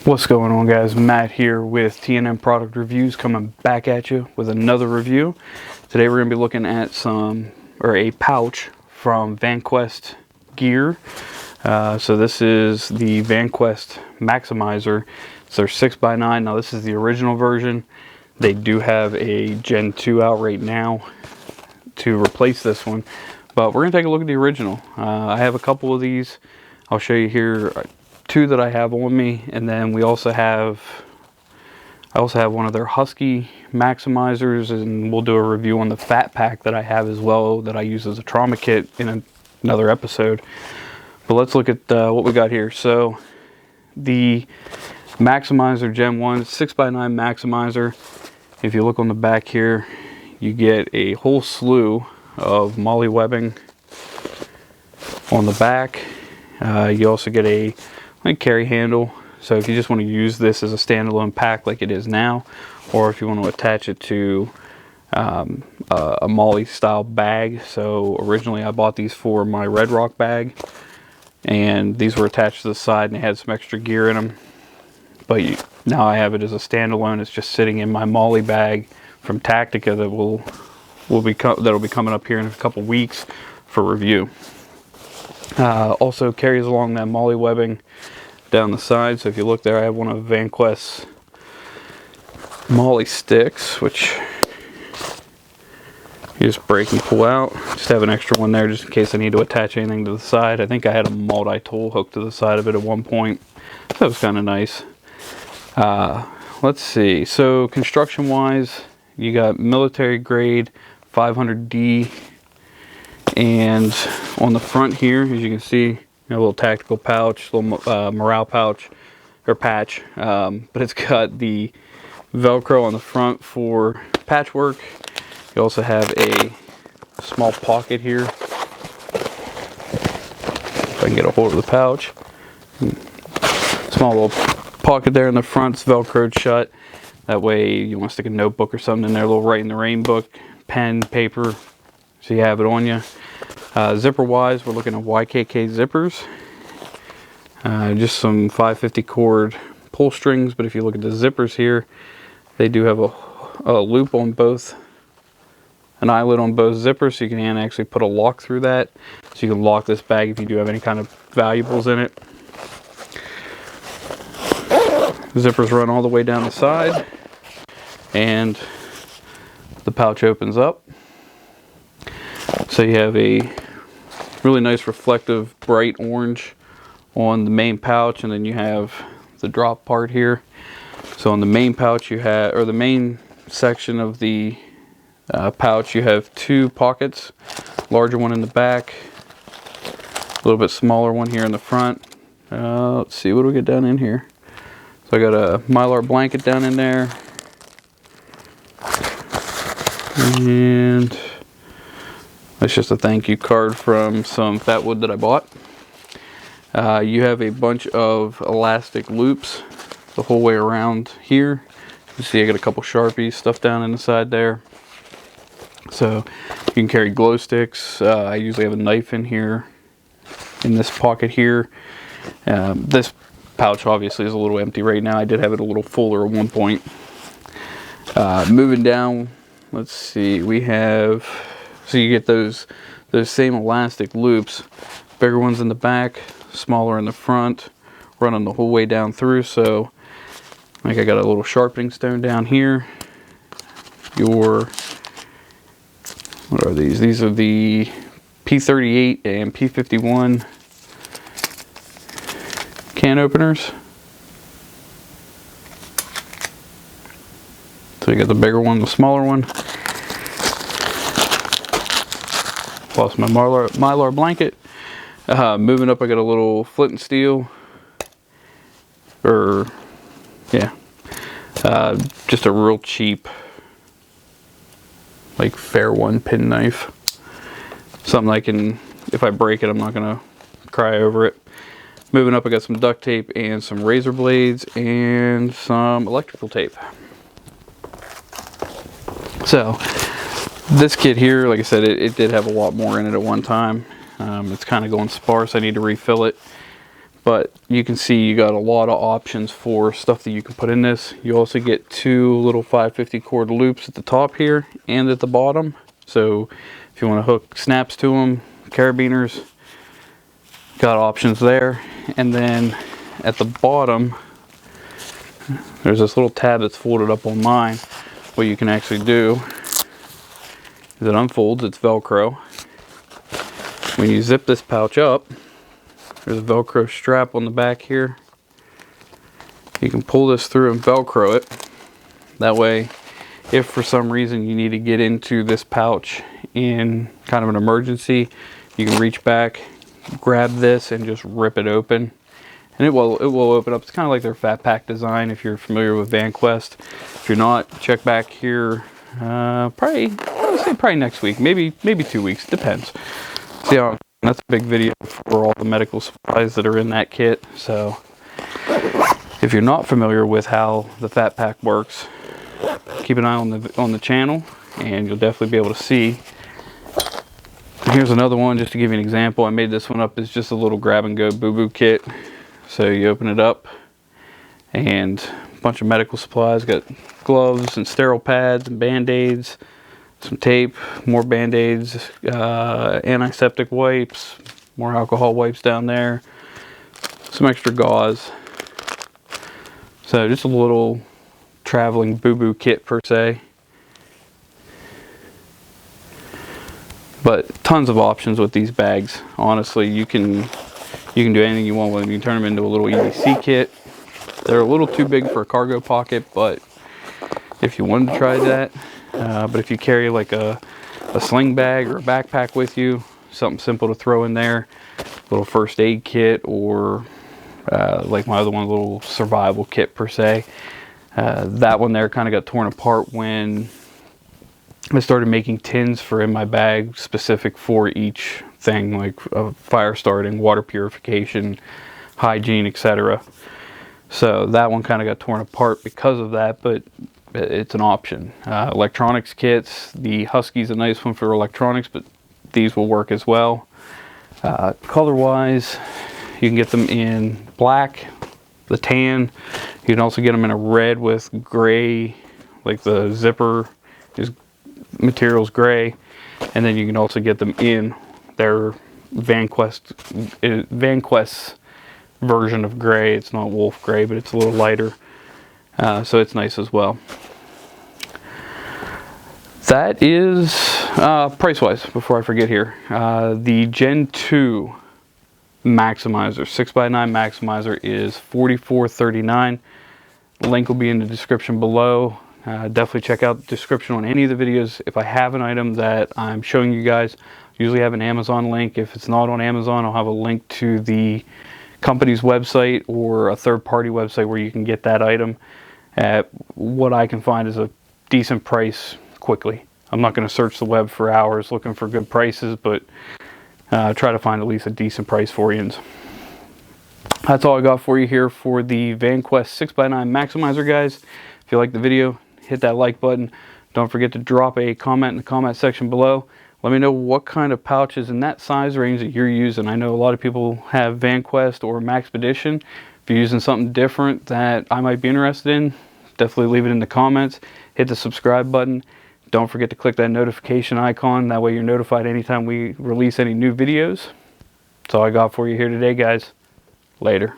What's going on, guys? Matt here with T&M Product Reviews, coming back at you with another review. Today we're going to be looking at a pouch from Vanquest gear. So this is the Vanquest Maximizer. It's their 6x9. Now this is the original version. They do have a Gen 2 out right now to replace this one, but we're going to take a look at the original. I have a couple of these. I'll show you here. Two that I have on me, and then I also have one of their Husky Maximizers, and we'll do a review on the Fat Pack that I have as well, that I use as a trauma kit in another episode. But let's look at what we got here. So the Maximizer Gen 1 6x9 Maximizer, if you look on the back here, you get a whole slew of molle webbing on the back. You also get a carry handle, so if you just want to use this as a standalone pack like it is now, or if you want to attach it to a molle style bag. So originally I bought these for my Red Rock bag, and these were attached to the side and they had some extra gear in them, but now I have it as a standalone. It's just sitting in my molle bag from Tactica that'll be coming up here in a couple weeks for review. Also carries along that molle webbing down the side. So if you look there, I have one of Vanquest's molle sticks, which you just break and pull out. Just have an extra one there just in case I need to attach anything to the side. I think I had a multi-tool hooked to the side of it at one point, so that was kind of nice. Let's see, so construction wise, you got military grade 500D, and on the front here, as you can see, a little tactical pouch, little morale pouch or patch, but it's got the Velcro on the front for patchwork. You also have a small pocket here, if I can get a hold of the pouch. Small little pocket there in the front, it's Velcroed shut. That way you want to stick a notebook or something in there, a little Write in the Rain book, pen, paper, so you have it on you. Zipper wise, we're looking at YKK zippers. Just some 550 cord pull strings, but if you look at the zippers here, they do have a loop on both, an eyelet on both zippers, so you can actually put a lock through that, so you can lock this bag if you do have any kind of valuables in it. Zippers run all the way down the side, and the pouch opens up. So you have a really nice reflective bright orange on the main pouch, and then you have the drop part here. So on the main pouch you have, or the main section of the pouch, you have two pockets, larger one in the back, a little bit smaller one here in the front. Let's see, what do we get down in here? So I got a Mylar blanket down in there, and that's just a thank you card from some fat wood that I bought. You have a bunch of elastic loops the whole way around here. You see I got a couple Sharpies stuffed down in the side there. So you can carry glow sticks. I usually have a knife in here, in this pocket here. This pouch obviously is a little empty right now. I did have it a little fuller at one point. Moving down, let's see, we have, so you get those same elastic loops, bigger ones in the back, smaller in the front, running the whole way down through. So like I got a little sharpening stone down here. What are these? These are the P38 and P51 can openers. So you got the bigger one, the smaller one. Lost my Mylar blanket. Moving up, I got a little flint and steel, just a real cheap, like Fair One pin knife. Something I can, if I break it, I'm not gonna cry over it. Moving up, I got some duct tape and some razor blades and some electrical tape. So this kit here, like I said, it did have a lot more in it at one time. It's kind of going sparse. I need to refill it. But you can see you got a lot of options for stuff that you can put in this. You also get two little 550 cord loops at the top here and at the bottom. So if you want to hook snaps to them, carabiners, got options there. And then at the bottom, there's this little tab that's folded up on mine. What you can actually do is it unfolds, it's Velcro. When you zip this pouch up, there's a Velcro strap on the back here. You can pull this through and Velcro it. That way, if for some reason you need to get into this pouch in kind of an emergency, you can reach back, grab this, and just rip it open. And it will open up. It's kind of like their fat pack design if you're familiar with Vanquest. If you're not, check back here probably next week, maybe 2 weeks, depends. See how that's a big video for all the medical supplies that are in that kit. So if you're not familiar with how the fat pack works, keep an eye on the channel and you'll definitely be able to see. Here's another one just to give you an example. I made this one up as just a little grab and go boo-boo kit. So you open it up and a bunch of medical supplies. Got gloves and sterile pads and band-aids, some tape, more band-aids, antiseptic wipes, more alcohol wipes down there, some extra gauze. So just a little traveling boo-boo kit per se. But tons of options with these bags. Honestly, you can do anything you want with them. You can turn them into a little EDC kit. They're a little too big for a cargo pocket, but if you wanted to try that, but if you carry like a sling bag or a backpack with you, something simple to throw in there, a little first aid kit, or like my other one, a little survival kit per se. That one there kind of got torn apart when I started making tins for in my bag specific for each thing, like fire starting, water purification, hygiene, etc. So that one kind of got torn apart because of that, but it's an option. Electronics kits, the Husky's a nice one for electronics, but these will work as well. Color wise, you can get them in black, the tan. You can also get them in a red with gray, like the zipper is materials gray, and then you can also get them in their Vanquest version of gray. It's not wolf gray, but it's a little lighter, so it's nice as well. That is price wise, before I forget here, the Gen 2 Maximizer, 6x9 Maximizer is $44.39. Link will be in the description below. Definitely check out the description on any of the videos. If I have an item that I'm showing you guys, usually have an Amazon link. If it's not on Amazon, I'll have a link to the company's website or a third-party website where you can get that item at what I can find is a decent price quickly. I'm not going to search the web for hours looking for good prices, but try to find at least a decent price for you. That's all I got for you here for the Vanquest 6x9 Maximizer, guys. If you like the video, hit that like button. Don't forget to drop a comment in the comment section below. Let me know what kind of pouches in that size range that you're using. I know a lot of people have Vanquest or Maxpedition. If you're using something different that I might be interested in, definitely leave it in the comments. Hit the subscribe button. Don't forget to click that notification icon. That way you're notified anytime we release any new videos. That's all I got for you here today, guys. Later.